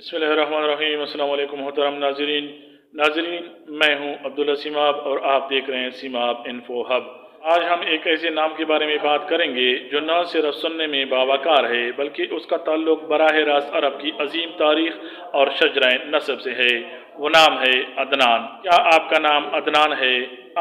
बिस्मिल्लाहिर्रहमानिर्रहीम। अस्सलाम वालेकुम मोहतरम नाजरीन, मैं हूं अब्दुल्ला सीमाब और आप देख रहे हैं सीमाब इन्फो हब। आज हम एक ऐसे नाम के बारे में बात करेंगे जो न सिर्फ सुनने में बावकार है बल्कि उसका ताल्लुक बराह रास्त अरब की अजीम तारीख और शजरा नस्ब से है। वो नाम है अदनान। क्या आपका नाम अदनान है?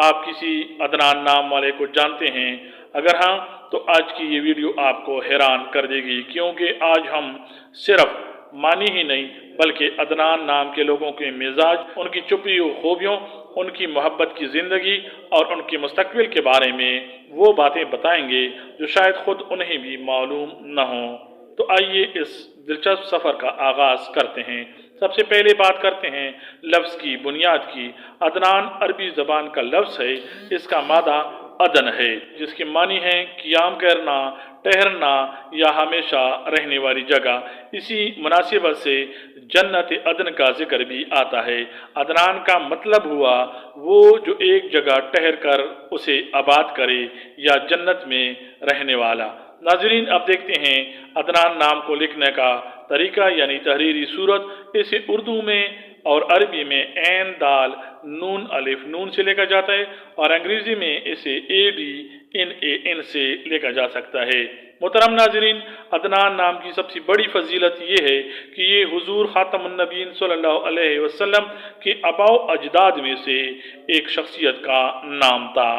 आप किसी अदनान नाम वाले को जानते हैं? अगर हाँ तो आज की ये वीडियो आपको हैरान कर देगी, क्योंकि आज हम सिर्फ मानी ही नहीं बल्कि अदनान नाम के लोगों के मिजाज, उनकी छुपी हुई खूबियों, उनकी मोहब्बत की ज़िंदगी और उनके मुस्तकबिल के बारे में वो बातें बताएंगे जो शायद खुद उन्हें भी मालूम न हो। तो आइए इस दिलचस्प सफ़र का आगाज़ करते हैं। सबसे पहले बात करते हैं लफ्ज़ की बुनियाद की। अदनान अरबी ज़बान का लफ्ज़ है। इसका मादा अदन है, जिसके मानी है क़याम करना, ठहरना या हमेशा रहने वाली जगह। इसी मुनासिबत से जन्नत अदन का जिक्र भी आता है। अदनान का मतलब हुआ वो जो एक जगह ठहर कर उसे आबाद करे या जन्नत में रहने वाला। नाजरीन, अब देखते हैं अदनान नाम को लिखने का तरीका यानी तहरीरी सूरत। इसे उर्दू में और अरबी में ऐन दाल नून अलिफ नून से लिखा जाता है और अंग्रेजी में इसे ADNAN से लिखा जा सकता है। मोहतरम नाजरीन, अदनान नाम की सबसे बड़ी फजीलत ये है कि ये हुजूर खातमुन नबीयीन सल्लल्लाहु अलैहि वसल्लम के आबाओ अजदाद में से एक शख्सियत का नाम था।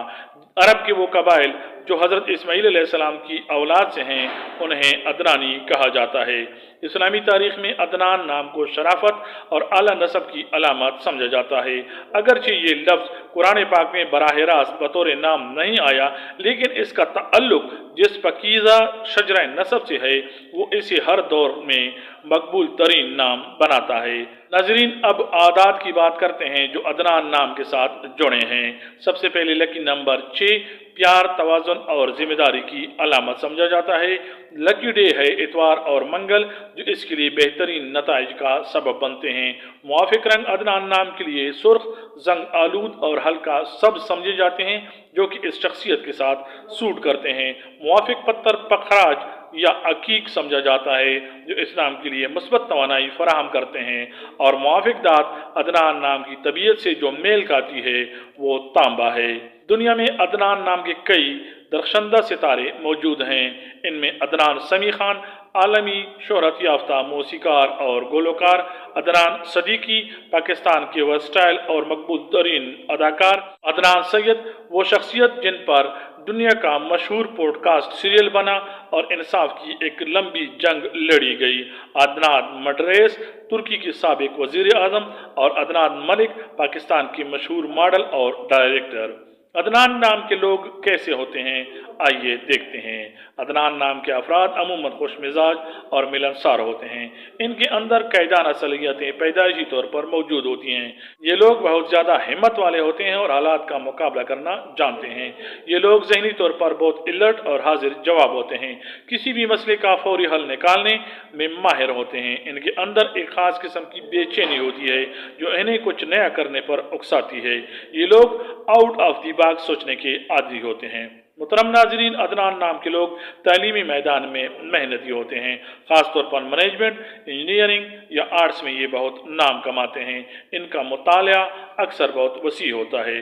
अरब के वो कबाइल जो हज़रत इस्माईल अलैहिस्सलाम की औलाद से हैं उन्हें अदनानी कहा जाता है। इस्लामी तारीख में अदनान नाम को शराफत और आला नसब की अलामत समझा जाता है। अगरचे ये लफ्ज़ कुरान पाक में बराह रास्त बतौर नाम नहीं आया, लेकिन इसका ताल्लुक जिस पकीज़ा शजरा नसब से है वो इसे हर दौर में मकबूल तरीन नाम बनाता है। नाजरीन, अब आदात की बात करते हैं जो अदनान नाम के साथ जुड़े हैं। सबसे पहले लकी नंबर 6 प्यार, तवाज़ुन और जिम्मेदारी की अलामत समझा जाता है। लकी डे है इतवार और मंगल, जो इसके लिए बेहतरीन नताइज का सबब बनते हैं। मुआफिक रंग अदनान नाम के लिए सुर्ख, जंग आलूद और हल्का सब समझे जाते हैं, जो कि इस शख्सियत के साथ सूट करते हैं। मुआफिक पत्थर पखराज या अकीक समझा जाता है, जो इस्लाम के लिए मुस्बत तवानाई फराहम करते हैं। और मुआफिक दात अदनान नाम की तबीयत से जो मेल खाती है वो तांबा है। दुनिया में अदनान नाम के कई दरख्शंदा सितारे मौजूद हैं। इनमें अदनान समी खान आलमी शोहरत याफ्ता मौसीकार और गोलोकार, अदनान सदीकी पाकिस्तान के वर्सटाइल और मकबूल तरीन अदाकार, अदनान सैयद वो शख्सियत जिन पर दुनिया का मशहूर पॉडकास्ट सीरियल बना और इंसाफ की एक लंबी जंग लड़ी गई, अदनान मडरेस तुर्की के साबिक वजीर आजम और अदनान मलिक पाकिस्तान के मशहूर मॉडल और डायरेक्टर। अदनान नाम के लोग कैसे होते हैं, आइए देखते हैं। अदनान नाम के अफराद अमूमन खुश मिजाज और मिलनसार होते हैं। इनके अंदर कैदाना सलाहियतें पैदाइशी तौर पर मौजूद होती हैं। ये लोग बहुत ज़्यादा हिम्मत वाले होते हैं और हालात का मुकाबला करना जानते हैं। ये लोग जहनी तौर पर बहुत अलर्ट और हाजिर जवाब होते हैं। किसी भी मसले का फौरी हल निकालने में माहिर होते हैं। इनके अंदर एक ख़ास किस्म की बेचैनी होती है जो इन्हें कुछ नया करने पर उकसाती है। ये लोग आउट ऑफ द बॉक्स सोचने के आदी होते हैं। मुहतरम नाजरीन, अदनान नाम के लोग तालीमी मैदान में मेहनती होते हैं। ख़ासतौर पर मैनेजमेंट, इंजीनियरिंग या आर्ट्स में ये बहुत नाम कमाते हैं। इनका मुतालिया अक्सर बहुत वसी होता है।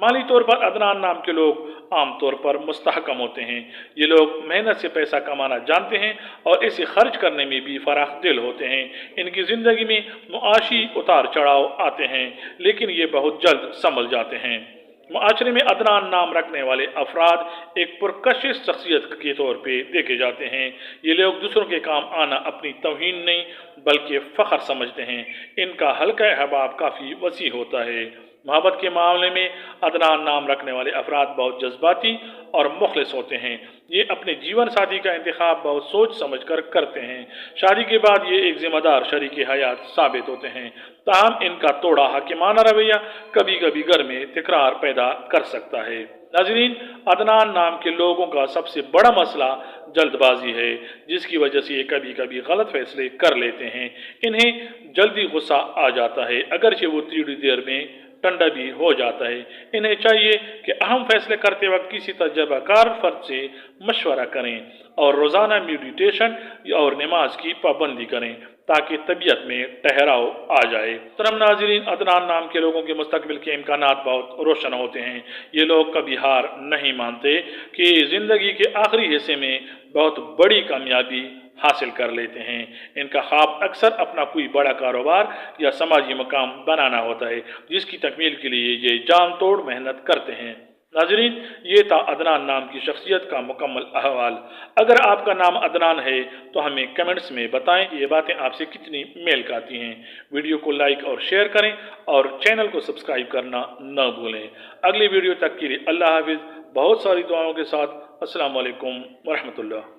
माली तौर पर अदनान नाम के लोग आमतौर पर मुस्तहकम होते हैं। ये लोग मेहनत से पैसा कमाना जानते हैं और इसे खर्च करने में भी फराख दिल होते हैं। इनकी ज़िंदगी में मुआशी उतार चढ़ाव आते हैं, लेकिन ये बहुत जल्द संभल जाते हैं। माशरे में अदनान नाम रखने वाले अफराद एक पुरकशिश शख्सियत के तौर पे देखे जाते हैं। ये लोग दूसरों के काम आना अपनी तौहीन नहीं बल्कि फ़ख्र समझते हैं। इनका हल्का अहबाब काफ़ी वसी होता है। मोहब्बत के मामले में अदनान नाम रखने वाले अफराद बहुत जज्बाती और मुखलिस होते हैं। ये अपने जीवन साथी का इंतखाब बहुत सोच समझ कर करते हैं। शादी के बाद ये एक जिम्मेदार शरीक हयात साबित होते हैं। ताहम इनका तोड़ा हाकिमाना रवैया कभी कभी घर में तकरार पैदा कर सकता है। नाजरीन, अदनान नाम के लोगों का सबसे बड़ा मसला जल्दबाजी है, जिसकी वजह से ये कभी कभी गलत फैसले कर लेते हैं। इन्हें जल्दी गुस्सा आ जाता है, अगरचे वो थोड़ी देर में ठंडा भी हो जाता है। इन्हें चाहिए कि अहम फैसले करते वक्त किसी तजर्बाकार फर्द से मशवरा करें और रोज़ाना मेडिटेशन और नमाज की पाबंदी करें ताकि तबीयत में ठहराव आ जाए। तरम नाजरीन, अदनान नाम के लोगों के मुस्तकबिल के इम्कानात बहुत रोशन होते हैं। ये लोग कभी हार नहीं मानते कि ज़िंदगी के आखिरी हिस्से में बहुत बड़ी कामयाबी हासिल कर लेते हैं। इनका ख्वाब अक्सर अपना कोई बड़ा कारोबार या समाजी मकाम बनाना होता है, जिसकी तकमील के लिए ये जान तोड़ मेहनत करते हैं। नाजरीन, ये था अदनान नाम की शख्सियत का मुकम्मल अहवाल। अगर आपका नाम अदनान है तो हमें कमेंट्स में बताएं कि ये बातें आपसे कितनी मेल खाती हैं। वीडियो को लाइक और शेयर करें और चैनल को सब्सक्राइब करना न भूलें। अगली वीडियो तक के लिए अल्लाह हाफिज़। बहुत सारी दुआओं के साथ अस्सलाम वालेकुम वरहमतुल्लाह।